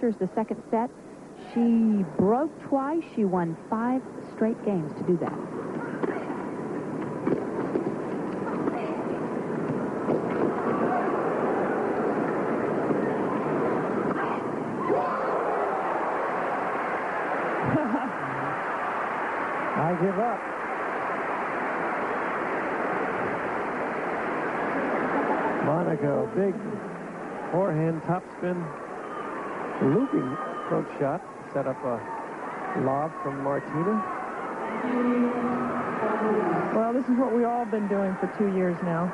enters the second set. She broke twice. She won 5 straight games to do that. I give up. Monica, big forehand topspin, looping approach shot, set up a lob from Martina. Well, this is what we've all been doing for 2 years now.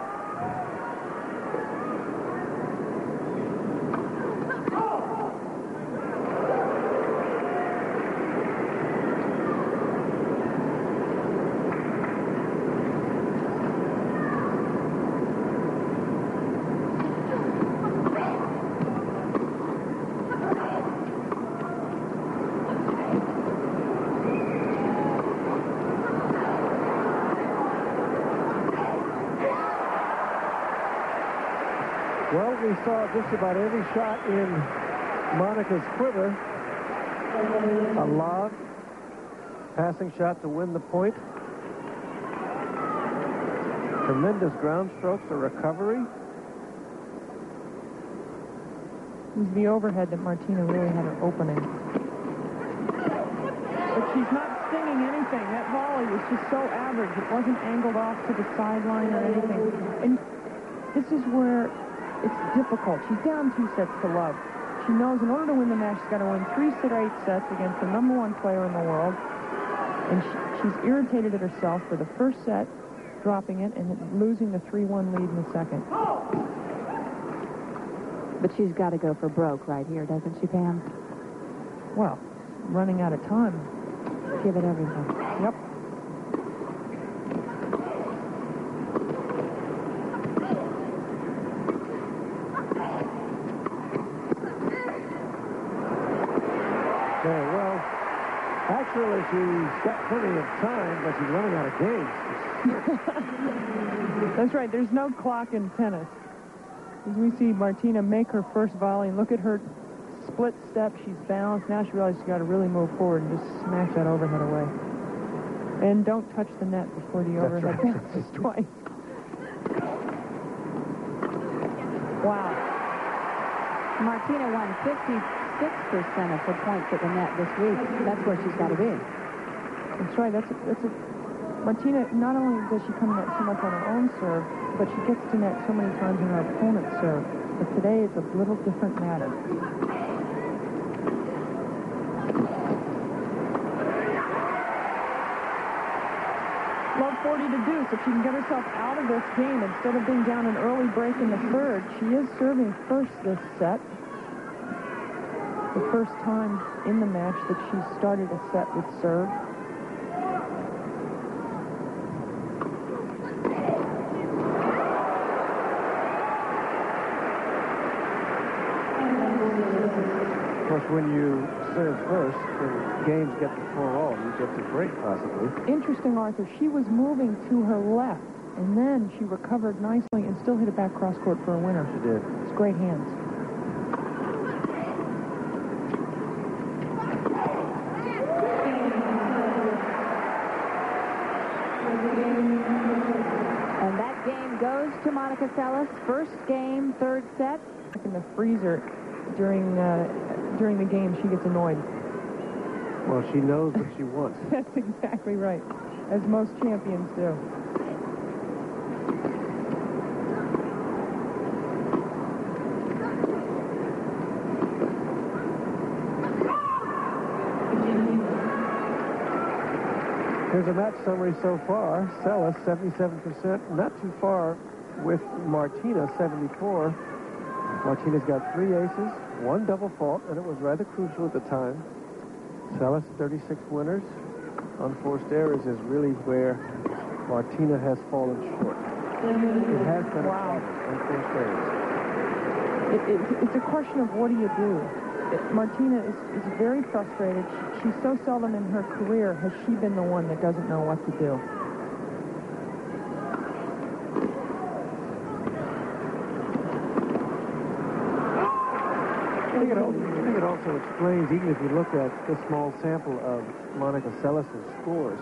Well, we saw just about every shot in Monica's quiver. A lob, passing shot to win the point. Tremendous ground strokes, a recovery. It was the overhead that Martina really had her opening. But she's not stinging anything. That volley was just so average. It wasn't angled off to the sideline or anything. And this is where it's difficult. She's down 2 sets to love. She knows in order to win the match, she's got to win 3 straight sets against the #1 player in the world. And she's irritated at herself for the first set, dropping it, and losing the 3-1 lead in the second. But she's got to go for broke right here, doesn't she, Pam? Well, running out of time. Give it everything. Yep. Okay, well, actually, she's got plenty of time, but she's running out of games. That's right. There's no clock in tennis. As we see Martina make her first volley, and look at her split step. She's balanced. Now she realizes she's got to really move forward and just smash that overhead away. And don't touch the net before the overhead bounces twice. Wow. Martina won 56% of her points at the net this week. That's where she's got to be. That's right. That's a Martina, not only does she come net so much on her own serve, but she gets to net so many times in her opponent's serve. But today it's a little different matter. Love 40 to deuce. If she can get herself out of this game instead of being down an early break in the third, she is serving first this set. The first time in the match that she started a set with serve. Of course, when you serve first, when games get to 4-all, you get to break possibly. Interesting, Arthur. She was moving to her left, and then she recovered nicely and still hit it back cross court for a winner. She did. It's great hands. And that game goes to Monica Seles. First game, third set. In the freezer during the game, she gets annoyed. Well, she knows what she wants. That's exactly right, as most champions do. Here's a match summary so far. Seles, 77%, not too far with Martina, 74%. Martina's got 3 aces, 1 double fault, and it was rather crucial at the time. Seles, 36 winners. Unforced errors is really where Martina has fallen short. It has been a problem, unforced errors. It's a question of what do you do? Martina is very frustrated. She's so seldom in her career has she been the one that doesn't know what to do. I think it also also explains, even if you look at this small sample of Monica Seles' scores,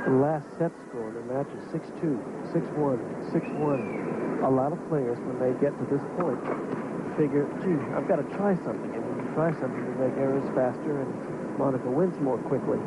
the last set score in the match is 6-2, 6-1, 6-1. A lot of players, when they get to this point, figure, gee, I've got to try something. And when you try something, you make errors faster, and Monica wins more quickly.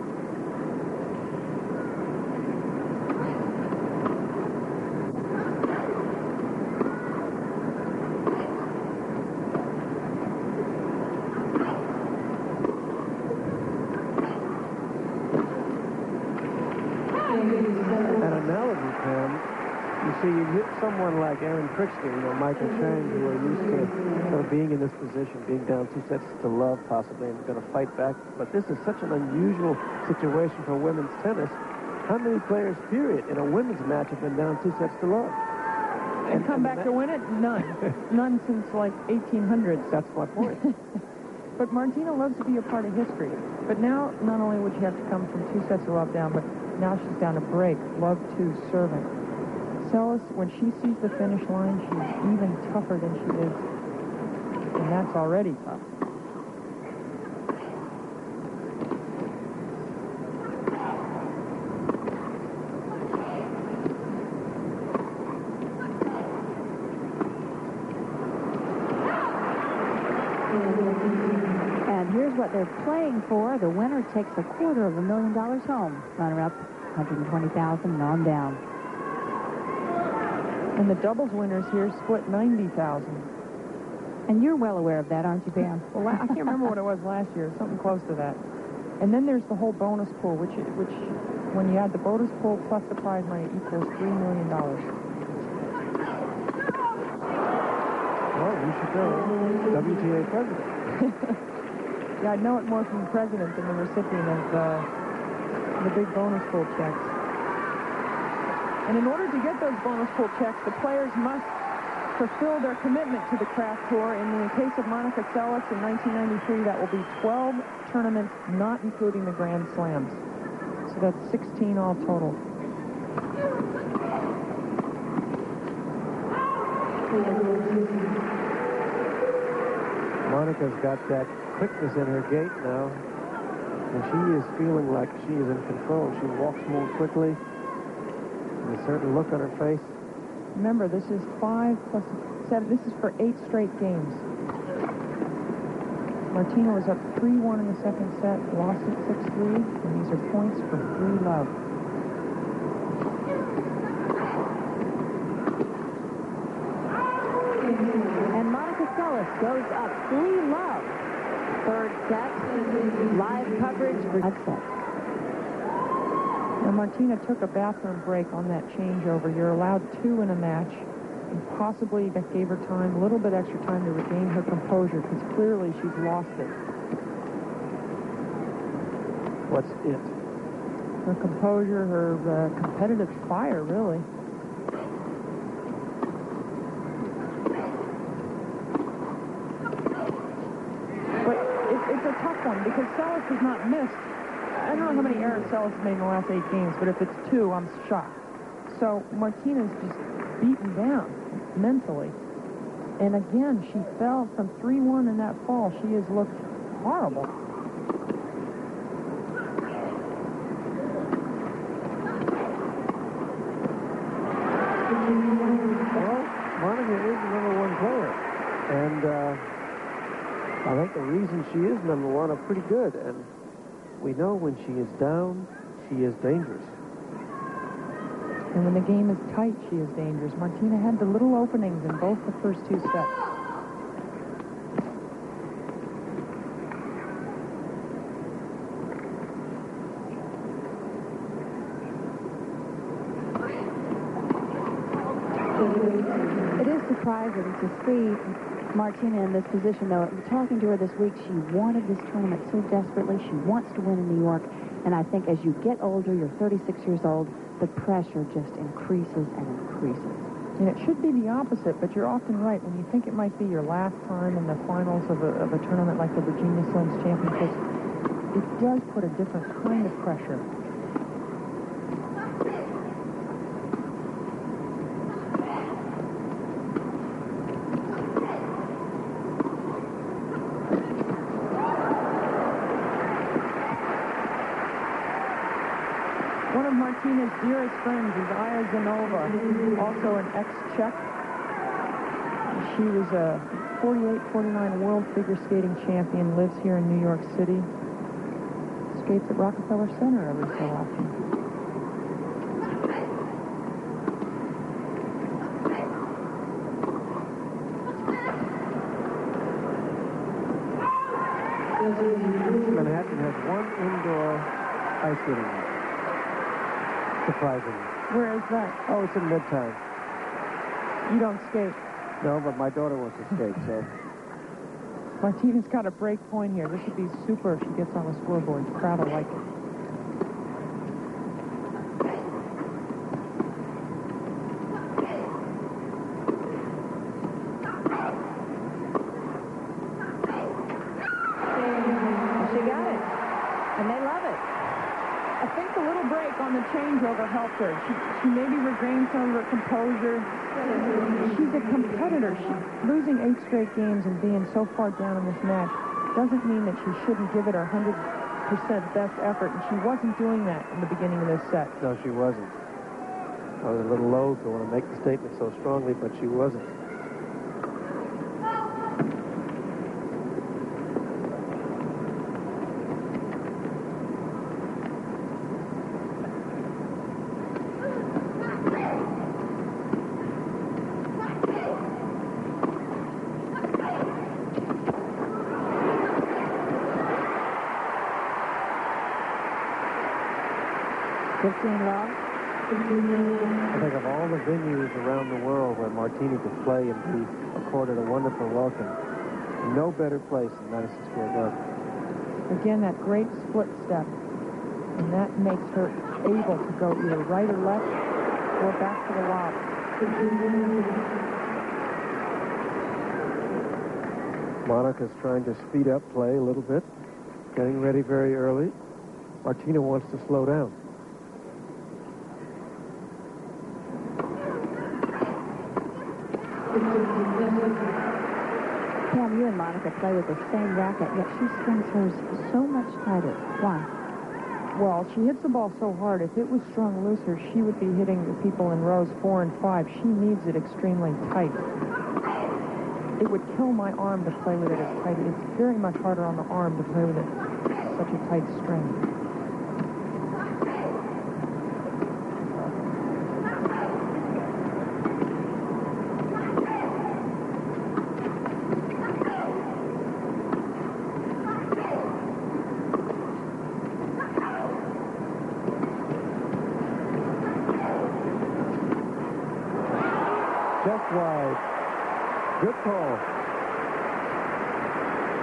You hit someone like Aaron Prickster, Michael Chang, who are used to sort of being in this position, being down 2-0 possibly, and going to fight back. But this is such an unusual situation for women's tennis. How many players, period, in a women's match have been down 2-0? And come back to win it? None. None since, like, 1800s. That's my point. But Martina loves to be a part of history. But now, not only would she have to come from 2-0 down, but now she's down a break. Love 2 serving. Seles, when she sees the finish line, she's even tougher than she is. And that's already tough. And here's what they're playing for. The winner takes $250,000 home. Runner-up, $120,000, and on down. And the doubles winners here split $90,000. And you're well aware of that, aren't you, Pam? Well, I can't remember what it was last year. Something close to that. And then there's the whole bonus pool, which when you add the bonus pool plus the prize money, equals $3 million. Well, you should know. WTA president. Yeah, I'd know it more from the president than the recipient of the big bonus pool checks. And in order to get those bonus pool checks, the players must fulfill their commitment to the craft tour. In the case of Monica Seles in 1993, that will be 12 tournaments, not including the Grand Slams. So that's 16 all total. Monica's got that quickness in her gait now, and she is feeling like she is in control. She walks more quickly. A certain look on her face. Remember, this is 5 plus 7. This is for 8 straight games. Martina was up 3-1 in the second set, lost it 6-3, and these are points for 3-love. And Monica Seles goes up 3-love. Third set, live coverage for that set. Now, Martina took a bathroom break on that changeover. You're allowed 2 in a match, and possibly that gave her time, a little bit extra time to regain her composure, because clearly she's lost it. What's it? Her composure, her competitive fire, really. But it's a tough one, because Seles has not missed. I don't know how many errors Seles has made in the last 8 games, but if it's 2, I'm shocked. So Martina's just beaten down mentally. And again, she fell from 3-1 in that fall. She has looked horrible. Well, Monica is the #1 player. And I think the reason she is #1 are pretty good. And we know when she is down, she is dangerous. And when the game is tight, she is dangerous. Martina had the little openings in both the first 2 sets. It is surprising to see Martina in this position, though. Talking to her this week, she wanted this tournament so desperately. She wants to win in New York. And I think as you get older, you're 36 years old, the pressure just increases and increases. And it should be the opposite, but you're often right. When you think it might be your last time in the finals of a tournament like the Virginia Slims Championships, it does put a different kind of pressure. One of Martina's dearest friends is Aya Zanova, also an ex-Czech. She was a 48-49 world figure skating champion, lives here in New York City. Skates at Rockefeller Center every so often. Manhattan has one indoor ice skating rink. Surprisingly. Where is that? Oh, it's in Midtown. You don't skate. No, but my daughter wants to skate, so. Martina's got a break point here. This would be super if she gets on the scoreboard. The crowd will like it. She got it. And they love it. I think the little break on the changeover helped her. She maybe regained some of her composure. She's a competitor. Losing 8 straight games and being so far down in this match doesn't mean that she shouldn't give it her 100% best effort, and she wasn't doing that in the beginning of this set. No, she wasn't. I was a little loath to want to make the statement so strongly, but she wasn't. I think of all the venues around the world where Martina could play and be accorded a wonderful welcome, no better place than Madison Square Garden. Again, that great split step. And that makes her able to go either right or left or back to the lob. Monica's trying to speed up play a little bit, getting ready very early. Martina wants to slow down. Pam, you and Monica play with the same racket, yet she strings hers so much tighter. Why? Well, she hits the ball so hard. If it was strung looser, she would be hitting the people in rows 4 and 5. She needs it extremely tight. It would kill my arm to play with it as tight. It's very much harder on the arm to play with it. Such a tight string. Just wide. Good call.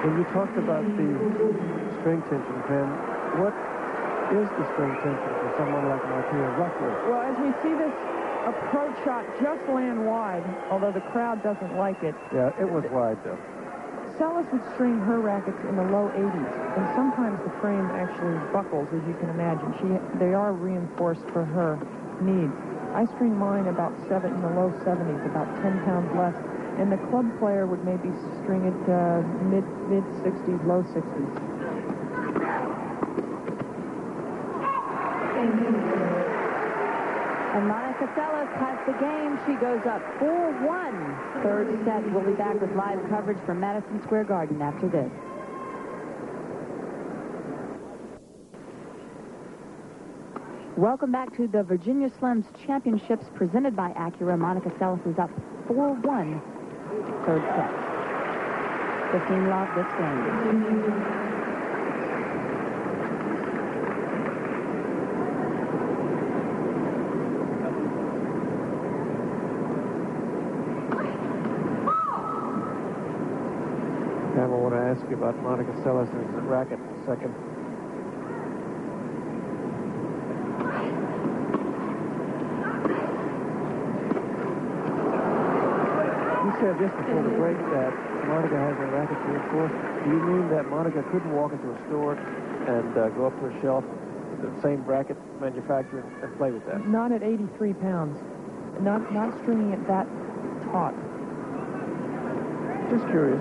When you talked about the string tension, Pam, what is the string tension for someone like Martina, roughly? Well, as we see this approach shot just land wide, although the crowd doesn't like it. Yeah, it was wide, though. Seles would string her rackets in the low 80s, and sometimes the frame actually buckles, as you can imagine. They are reinforced for her needs. I string mine about in the low 70s, about 10 pounds less, and the club player would maybe string it mid 60s, low 60s. And Monica Seles ties the game. She goes up 4-1. Third set. We'll be back with live coverage from Madison Square Garden after this. Welcome back to the Virginia Slims Championships presented by Acura. Monica Seles is up 4-1. Third set. 15 love this game. Pam, I want to ask you about Monica Seles' racket in a second. You said just before the break that Monica has her racket reinforced. Do you mean that Monica couldn't walk into a store and go up to a shelf with the same racket manufacturer and play with that? Not at 83 pounds. Not stringing it that taut. Just curious.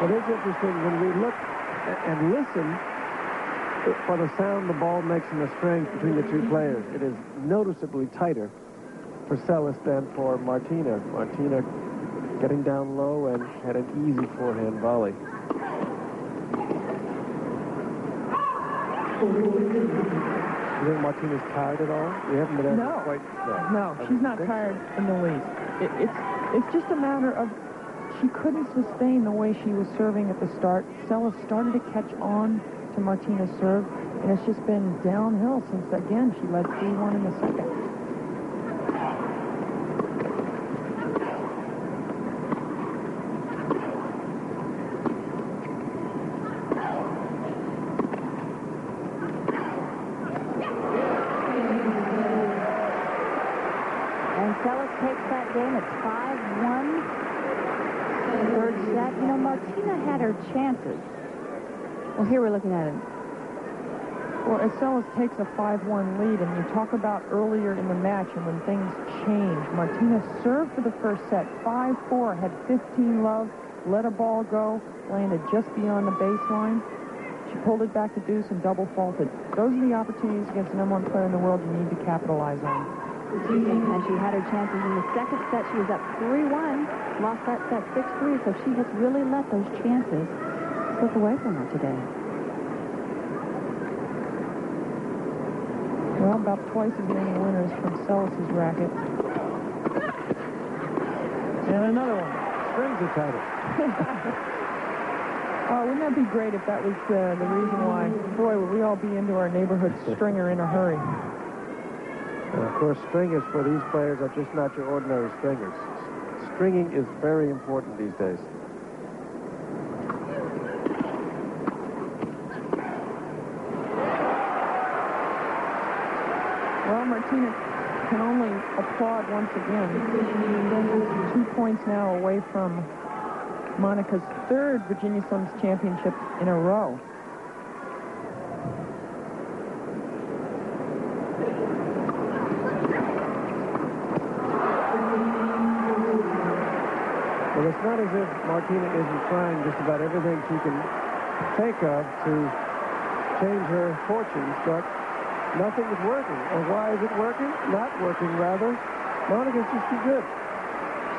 It is interesting when we look and listen for the sound the ball makes in the strings between the two players. It is noticeably tighter for Seles than for Martina. Martina getting down low and had an easy forehand volley. You think Martina's tired at all? We haven't been able to quite... No, she's not tired in the least. It's just a matter of she couldn't sustain the way she was serving at the start. Seles started to catch on to Martina's serve, and it's just been downhill since, again, she led 3-1 in the second. And Seles takes that game at 5-1. Third set. You know, Martina had her chances. Well, here we're looking at it. Well, as Seles takes a 5-1 lead, and you talk about earlier in the match and when things change, Martina served for the first set, 5-4, had 15 love, let a ball go, landed just beyond the baseline. She pulled it back to deuce and double faulted. Those are the opportunities against the #1 player in the world you need to capitalize on. And she had her chances in the second set. She was up 3-1, lost that set 6-3, so she has really let those chances slip away from her today. Well, about twice as many winners from Seles' racket. And another one. Strings are tighter. Oh, wouldn't that be great if that was the reason why? Boy, would we all be into our neighborhood stringer in a hurry. And of course, stringers for these players are just not your ordinary stringers. Stringing is very important these days. Well, Martina can only applaud once again. 2 points now away from Monica's third Virginia Slams championship in a row. Well, it's not as if Martina isn't trying just about everything she can think of to change her fortunes, but nothing is working. And why is it working? Not working, rather. Monica's just too good.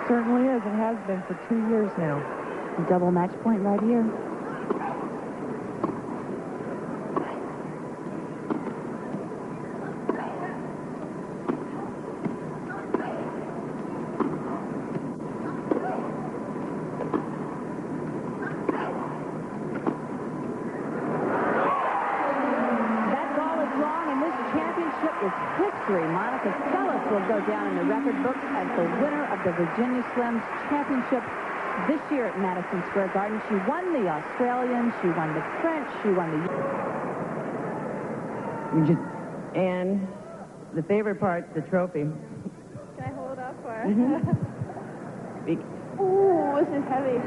Certainly is. It has been for 2 years now. A double match point right here. Monica Seles will go down in the record books as the winner of the Virginia Slams Championship this year at Madison Square Garden. She won the Australian, she won the French, she won the... And the favorite part, the trophy. Can I hold up for? Mm-hmm. Ooh, this is heavy.